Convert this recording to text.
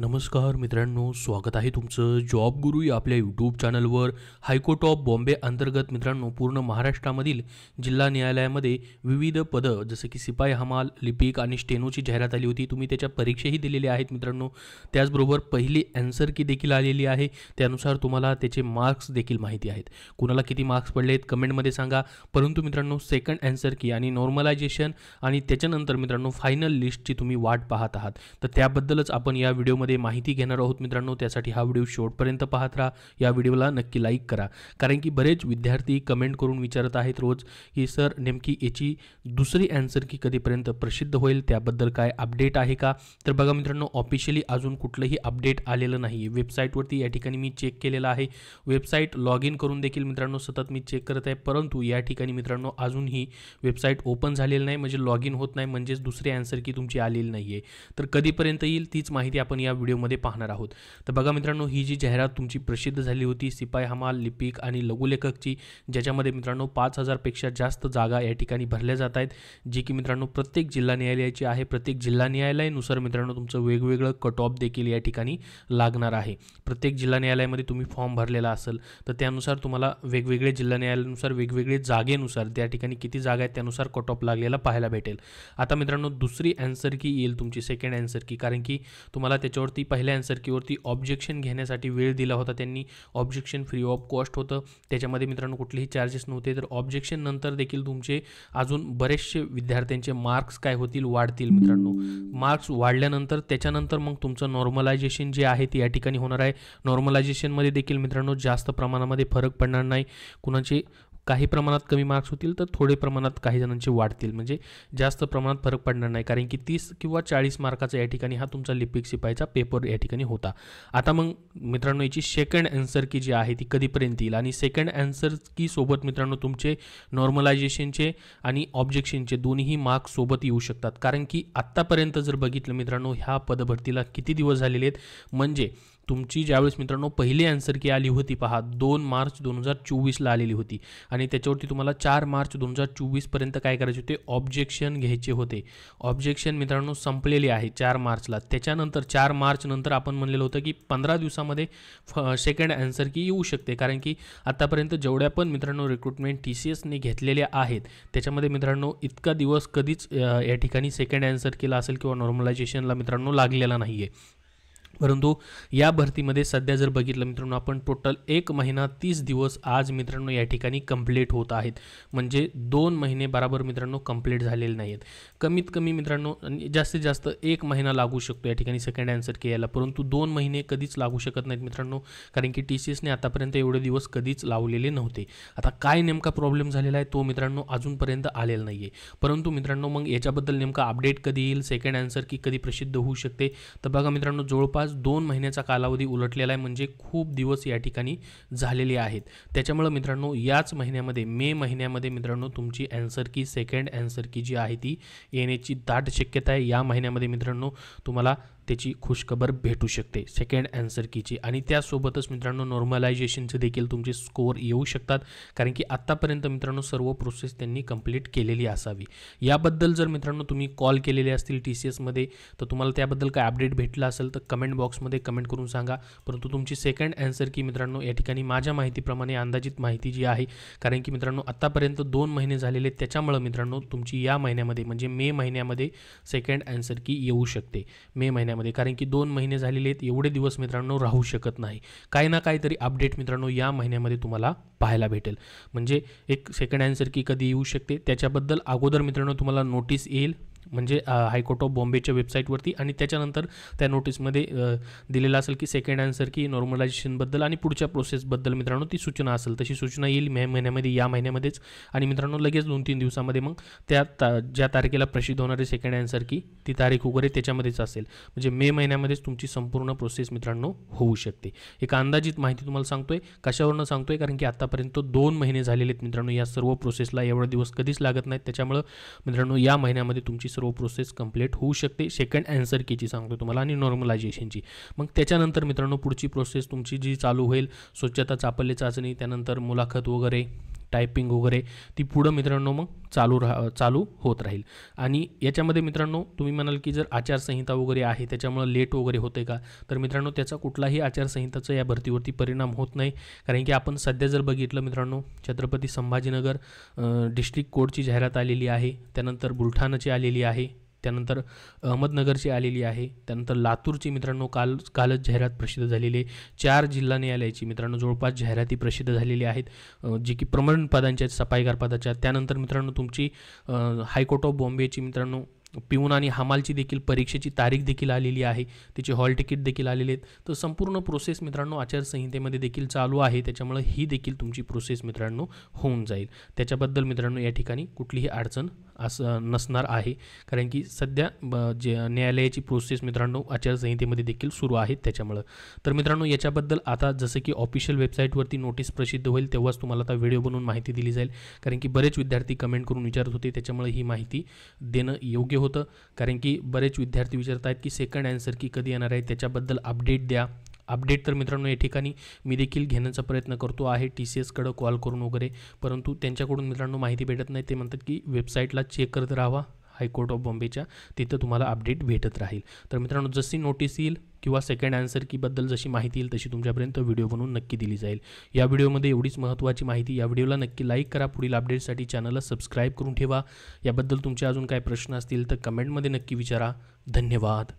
नमस्कार मित्रांनो, स्वागत आहे तुमचं जॉब गुरु या आपल्या यूट्यूब चॅनलवर। हायकोर्ट ऑफ बॉम्बे अंतर्गत मित्रांनो पूर्ण महाराष्ट्रामधील जिल्हा न्यायालयामध्ये विविध पदं जसं की सिपाई हमाल, लिपिक आणि स्टेनोची जाहिरात आली होती। तुम्ही त्याच्या परीक्षाही दिलेल्या आहेत मित्रांनो। त्याचबरोबर पहिली आन्सर की देखील आलेली आहे, त्यानुसार तुम्हाला त्याचे मार्क्स देखील माहिती आहेत। कुणाला किती मार्क्स पडलेत कमेंटमध्ये सांगा। परंतु मित्रांनो सेकंड आन्सर की आणि नॉर्मलायझेशन आणि त्याच्यानंतर मित्रांनो फायनल लिस्टची तुम्ही वाट पाहत आहात, तर त्याबद्दलच आपण या व्हिडिओमध्ये माहिती घेणार आहोत मित्रांनो। त्यासाठी हा व्हिडिओ शेवटपर्यंत पाहत राहा। या व्हिडिओला नक्की लाईक करा, कारण की बरेच विद्यार्थी कमेंट करून विचारत आहेत रोज की सर नेमकी याची दुसरी आन्सर की कधीपर्यंत प्रसिद्ध होईल, त्याबद्दल काय अपडेट आहे का? तर बघा मित्रांनो, ऑफिशियली अजून कुठलंही अपडेट आलेलं नाही। वेबसाईटवरती या ठिकाणी मी चेक केलेलं आहे, वेबसाईट लॉग इन करून देखील मित्रांनो सतत मी चेक करत आहे, परंतु या ठिकाणी मित्रांनो अजूनही वेबसाईट ओपन झालेली नाही, म्हणजे लॉग इन होत नाही, म्हणजेच दुसरी आन्सर की तुमची आलेली नाही आहे। तर कधीपर्यंत येईल तीच माहिती आपण या व्हिडिओमध्ये पाहणार आहोत। तर बघा मित्रांनो, ही जी जाहिरात तुमची प्रसिद्ध झाली होती सिपाई हमाल, लिपिक आणि लघुलेखकची, ज्याच्यामध्ये मित्रांनो 5000 पेक्षा जास्त जागा या ठिकाणी भरल्या जात आहेत, जी की मित्रांनो प्रत्येक जिल्हा न्यायालयाची आहे। प्रत्येक जिल्हा न्यायालयानुसार मित्रांनो तुमचं वेगवेगळं कट ऑफ देखील या ठिकाणी लागणार आहे। प्रत्येक जिल्हा न्यायालयामध्ये तुम्ही फॉर्म भरलेला असेल तर त्यानुसार तुम्हाला वेगवेगळे जिल्हा न्यायालयानुसार वेगवेगळे जागेनुसार त्या ठिकाणी किती जागा आहेत त्यानुसार कट ऑफ लागलेला पाहायला भेटेल। आता मित्रांनो दुसरी आन्सर की येईल तुमची सेकंड आन्सर की, कारण की तुम्हाला त्याच्यावरती पहिल्या आन्सर कीवरती ऑब्जेक्शन घेण्यासाठी वेळ दिला होता त्यांनी। ऑब्जेक्शन फ्री ऑफ कॉस्ट होतं, त्याच्यामध्ये मित्रांनो कुठलेही चार्जेस नव्हते। तर ऑब्जेक्शन नंतर देखील तुमचे अजून बरेचसे विद्यार्थ्यांचे मार्क्स काय होतील, वाढतील मित्रांनो। मार्क्स वाढल्यानंतर त्याच्यानंतर मग तुमचं नॉर्मलायझेशन जे आहे ते या ठिकाणी होणार आहे। नॉर्मलायझेशनमध्ये देखील मित्रांनो जास्त प्रमाणामध्ये फरक पडणार नाही, कुणाचे काही प्रमाणात कमी मार्क्स होतील तर थोडे प्रमाणात काही जणांचे वाढतील, म्हणजे जास्त प्रमाणात फरक पडणार नाही, कारण की 30 किंवा 40 मार्काचा या ठिकाणी हा तुमचा लिपिक सिपाईचा पेपर या ठिकाणी होता। आता मग मित्रांनो याची सेकंड आन्सर की जी आहे ती कधीपर्यंत येईल, आणि सेकंड आन्सर की सोबत मित्रांनो तुमचे नॉर्मलायझेशनचे आणि ऑब्जेक्शनचे दोन्ही मार्क्स सोबत येऊ शकतात। कारण की आत्तापर्यंत जर बघितलं मित्रांनो ह्या पदभरतीला किती दिवस झालेले आहेत, म्हणजे तुमची ज्यावेळेस मित्रांनो पहिली आन्सर की आली होती पहा 2 मार्च 2024ला आलेली होती, आणि त्याच्यावरती तुम्हाला 4 मार्च 2024 पर्यंत काय करायचे होते, ऑब्जेक्शन घ्यायचे होते। ऑब्जेक्शन मित्रांनो संपलेले आहे 4 मार्चला। त्याच्यानंतर 4 मार्च नंतर आपण म्हणलेलं होतं की 15 दिवसामध्ये सेकंड आन्सर की येऊ शकते, कारण की आतापर्यंत जेवढ्या पण मित्रांनो रिक्रुटमेंट TCSने घेतलेल्या आहेत त्याच्यामध्ये मित्रांनो इतका दिवस कधीच या ठिकाणी सेकंड आन्सर केला असेल किंवा नॉर्मलायझेशनला मित्रांनो लागलेला नाही आहे। परंतु या भरतीमध्ये सध्या जर बघितलं मित्रांनो आपण टोटल 1 महिना 30 दिवस आज मित्रांनो या ठिकाणी कंप्लीट होत आहेत, म्हणजे 2 महिने बराबर मित्रांनो कंप्लीट झालेले नाहीत। कमीत कमी मित्रांनो जास्तीत जास्त 1 महिना लागू शकतो या ठिकाणी सेकंड आन्सर की यायला, परंतु 2 महिने कधीच लागू शकत नाहीत मित्रांनो, कारण की TCSने आतापर्यंत एवढे दिवस कधीच लावलेले नव्हते। आता काय नेमका प्रॉब्लेम झालेला आहे तो मित्रांनो अजूनपर्यंत आलेला नाही आहे, परंतु मित्रांनो मग याच्याबद्दल नेमका अपडेट कधी येईल, सेकंड आन्सर की कधी प्रसिद्ध होऊ शकते, तर बघा मित्रांनो जवळपास 2 महिन्याचा कालावधी उलटलेला आहे, म्हणजे खूप दिवस या ठिकाणी झालेले आहेत। त्याच्यामुळे मित्रांनो याच महिन्यामध्ये मे महिन्यामध्ये मित्रांनो तुमची आन्सर की सेकंड आन्सर की जी आहे ती येण्याची दाट शक्यता आहे। या महिन्यामध्ये मित्रांनो तुम्हाला त्याची खुशखबर भेटू शकते सेकंड आन्सर कीची, आणि त्यासोबतच मित्रांनो नॉर्मलायझेशनचे देखील तुमचे स्कोअर येऊ शकतात, कारण की आत्तापर्यंत मित्रांनो सर्व प्रोसेस त्यांनी कंप्लीट केलेली असावी। याबद्दल जर मित्रांनो तुम्ही कॉल केलेले असतील TCSमध्ये तर तुम्हाला त्याबद्दल काय अपडेट भेटला असेल तर कमेंट बॉक्समध्ये कमेंट करून सांगा। परंतु तुमची सेकंड आन्सर की मित्रांनो या ठिकाणी माझ्या माहितीप्रमाणे अंदाजित माहिती जी आहे, कारण की मित्रांनो आत्तापर्यंत 2 महिने झालेले, त्याच्यामुळे मित्रांनो तुमची या महिन्यामध्ये म्हणजे मे महिन्यामध्ये सेकंड आन्सर की येऊ शकते मे महिन्यामध्ये, कारण की 2 महिने झालेले आहेत, एवढे दिवस मित्रांनो राहू शकत नाही। काही ना काहीतरी अपडेट मित्रांनो या महिन्यामध्ये तुम्हाला पाहायला भेटेल, म्हणजे एक सेकंड आन्सर की कधी येऊ शकते त्याच्याबद्दल अगोदर मित्रांनो तुम्हाला नोटीस येईल, म्हणजे हायकोर्ट ऑफ बॉम्बेच्या वेबसाईटवरती, आणि त्याच्यानंतर त्या नोटीसमध्ये दिलेलं असेल की सेकंड आन्सर की नॉर्मलायझेशनबद्दल आणि पुढच्या प्रोसेसबद्दल मित्रांनो ती सूचना असेल, तशी सूचना येईल मे महिन्यामध्ये या महिन्यामध्येच, आणि मित्रांनो लगेच 2-3 दिवसामध्ये मग त्या ज्या तारखेला प्रसिद्ध होणारी सेकंड आन्सर की ती तारीख वगैरे त्याच्यामध्येच असेल, म्हणजे मे महिन्यामध्येच तुमची संपूर्ण प्रोसेस मित्रांनो होऊ शकते। एक अंदाजित माहिती तुम्हाला सांगतोय, कशावरनं सांगतोय, कारण की आतापर्यंत 2 महिने झालेले आहेत मित्रांनो या सर्व प्रोसेसला, एवढे दिवस कधीच लागत नाहीत, त्याच्यामुळे मित्रांनो या महिन्यामध्ये तुमची सर्व प्रोसेस कंप्लीट होऊ शकते। सेकंड आन्सर कीची सांगतो तुम्हाला आणि नॉर्मलायझेशनची, मग त्याच्यानंतर मित्रांनो पुढची प्रोसेस तुमची जी चालू होईल, स्वच्छता चाचपल्ली चाचणी, त्यानंतर मुलाखत वगैरे, टायपिंग वगैरे ती पुढं मित्रांनो मग चालू होत राहील. आणि याच्यामध्ये मित्रांनो तुम्ही म्हणाल की जर आचारसंहिता वगैरे आहे त्याच्यामुळं लेट वगैरे होते का, तर मित्रांनो त्याचा कुठलाही आचारसंहिताचा या भरतीवरती परिणाम होत नाही. कारण की आपण सध्या जर बघितलं मित्रांनो, छत्रपती संभाजीनगर डिस्ट्रिक्ट कोडची जाहिरात आलेली आहे, त्यानंतर बुलढाणाची आलेली आहे, त्यानंतर अहमदनगरची आलेली आहे, त्यानंतर लातूरची मित्रांनो कालच जाहिरात प्रसिद्ध झालेली आहे. 4 जिल्हा न्यायालयाची मित्रांनो जवळपास जाहिराती प्रसिद्ध झालेली आहेत, जी की प्रमाण पदांच्या सफाईगार पदाच्या. त्यानंतर मित्रांनो तुमची हायकोर्ट ऑफ बॉम्बेची मित्रांनो पिऊन आणि हमालची देखील परीक्षेची तारीख देखील आलेली आहे, त्याची हॉल तिकीट देखील आलेले आहेत. तर संपूर्ण प्रोसेस मित्रांनो आचारसंहितेमध्ये देखील चालू आहे, त्याच्यामुळे ही देखील तुमची प्रोसेस मित्रांनो होऊन जाईल. त्याच्याबद्दल मित्रांनो या ठिकाणी कुठलीही अडचण असं नसणार आहे, कारण की सध्या जे न्यायालयाची प्रोसेस मित्रांनो आचारसंहितेमध्ये देखील सुरू आहे त्याच्यामुळं. तर मित्रांनो याच्याबद्दल आता जसं की ऑफिशियल वेबसाईटवरती नोटीस प्रसिद्ध होईल तेव्हाच तुम्हाला आता व्हिडिओ बनवून माहिती दिली जाईल, कारण की बरेच विद्यार्थी कमेंट करून विचारत होते, त्याच्यामुळे ही माहिती देणं योग्य होतं. कारण की बरेच विद्यार्थी विचारत आहेत की सेकंड आन्सर की कधी येणार आहे, त्याच्याबद्दल अपडेट द्या. अपडेट तर मित्रांनो या ठिकाणी मी देखील घेण्याचा प्रयत्न करतो आहे TCSकडं कॉल करून वगैरे, परंतु त्यांच्याकडून मित्रांनो माहिती भेटत नाही. ते म्हणतात की वेबसाईटला चेक करत राहावा हायकोर्ट ऑफ बॉम्बेच्या, तिथं तुम्हाला अपडेट भेटत राहील. तर मित्रांनो जशी नोटीस येईल किंवा सेकंड आन्सर कीबद्दल जशी माहिती येईल तशी तुमच्यापर्यंत व्हिडिओ बनवून नक्की दिली जाईल. या व्हिडिओमध्ये एवढीच महत्त्वाची माहिती. या व्हिडिओला नक्की लाईक करा. पुढील अपडेटसाठी चॅनलला सबस्क्राईब करून ठेवा. याबद्दल तुमचे अजून काय प्रश्न असतील तर कमेंटमध्ये नक्की विचारा. धन्यवाद.